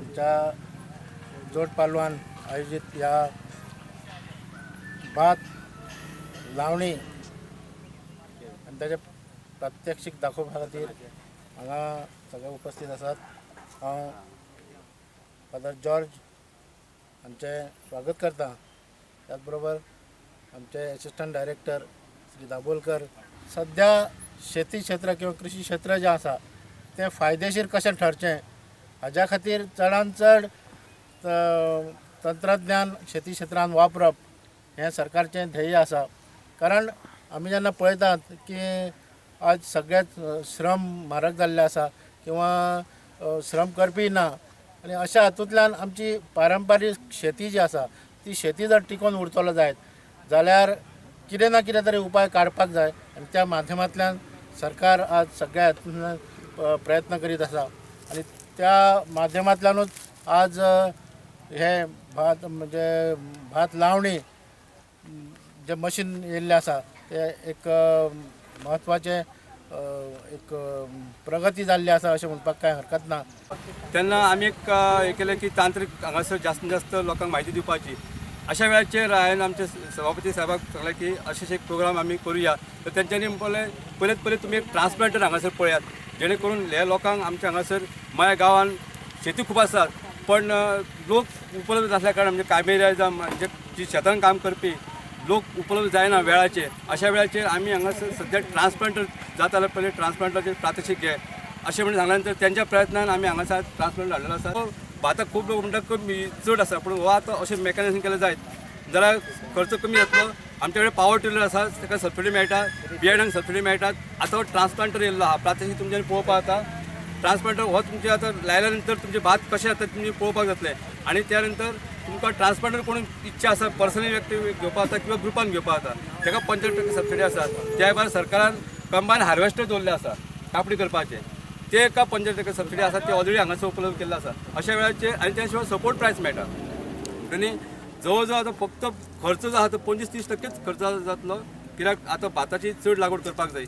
यांच्या जोड पालवान आयोजित या भात लावणी आणि त्याचे प्रात्यक्षिक दाखोवपा खातीर हांगा सगळे उपस्थित आसात। हांव फादर जॉर्ज हांचे स्वागत करता। त्याच बरोबर आमचे असिस्टंट डायरेक्टर श्री दाबोलकर। सध्या शेती क्षेत्र किंवा कृषी क्षेत्र जे आसा ते फायदेशीर कशें ठरचें हाज्या खातीर चडांत चड तंत्रज्ञान शेती क्षेत्रांत वापरप हें सरकारचें ध्येय आसा। कारण आमी जेन्ना पळयतात की आज सगळेच श्रम म्हारग जाल्ले आसा किंवा श्रम करपी ना आनी अशा हातूंतल्यान आमची पारंपारीक शेती जी आसा ती शेती जर टिकून उरतलो जायत जाल्यार कितें ना कितें तरी उपाय काडपाक जाय आनी त्या माध्यमांतल्यान सरकार आज सगळ्या हातूंतल्यान प्रयत्न करीत आसा आनी त्या माध्यमांतल्यानूच आज हे भात म्हणजे भात लावणी जे मशीन येयल्लें आसा ते एक म्हत्वाचे एक प्रगती जाल्ली आसा अशें म्हणपाक कांय हरकत ना। तेन्ना आमी एक केलें की तांत्रीक हांगासर जास्तीत जास्त लोकांक म्हायती दिवपाची। अशा वेळाचेर हांवें आमचे सभापती साहेबाक सांगलें की अशें एक प्रोग्राम आमी करुया। तर तेंच्यांनी पयलें तुमी एक ट्रान्सप्लांटर हांगासर पळयात, जेणे करून हे लोकांक आमच्या हांगासर माझ्या गांवांत शेती खूब आसात पण लोक उपलब्ध नासल्या कारणान म्हणजे कामेऱ्या जावं म्हणजे जी शेतान काम करपी लोक उपलब्ध जायना वेळाचेर। अशा वेळाचेर आमी हांगासर सद्या ट्रान्सप्लांटर जाता जाल्यार पयलीं ट्रान्सप्लांटराचेर प्रात्यक्षीक घे अशें म्हणून सांगल्या नंतर त्यांच्या प्रयत्नान आमी हांगासर ट्रान्सप्लांटर हाडलेलो आसा। भाताक खूब लोक म्हणटा कमी चड आसा पूण हो आतां अशें मेकॅनिझम केलें जायत जाल्यार खर्च कमी जातलो। आमचे कडेन पावर टिलर आसा ताका सबसिडी मेळटा, बियाणांक सबसिडी मेळटात। आतां हो ट्रान्सप्लांटर येयल्लो आहा, प्रात्यक्षीक तुमच्यांनी पळोवपाक जाता। ट्रान्सप्लांटर हो तुमचे आतां लायल्या नंतर तुमचे भात कशें जाता तुमी पळोवपाक जातलें आनी त्या नंतर तुमकां ट्रान्सप्लांटर कोण इच्छा आसा पर्सनली व्यक्ती घेवपाक जाता किंवा ग्रुपान घेवपाक जाता ताका 75% सबसिडी आसा। त्या भायर सरकारान कंबायन हार्वेस्टर दवरले आसा कापणी करपाचे, ते एका 75% सबसिडी आसा ते ऑलरेडी हांगासर उपलब्ध केल्ले आसा। अशा वेळाचेर आनी त्या शिवाय सपोर्ट प्रायस मेळटा आनी जवळ जवळ आतां फक्त खर्च जो आसा तो 25-30% खर्च जातलो, कित्याक आतां भाताची चड लागवड करपाक जाय।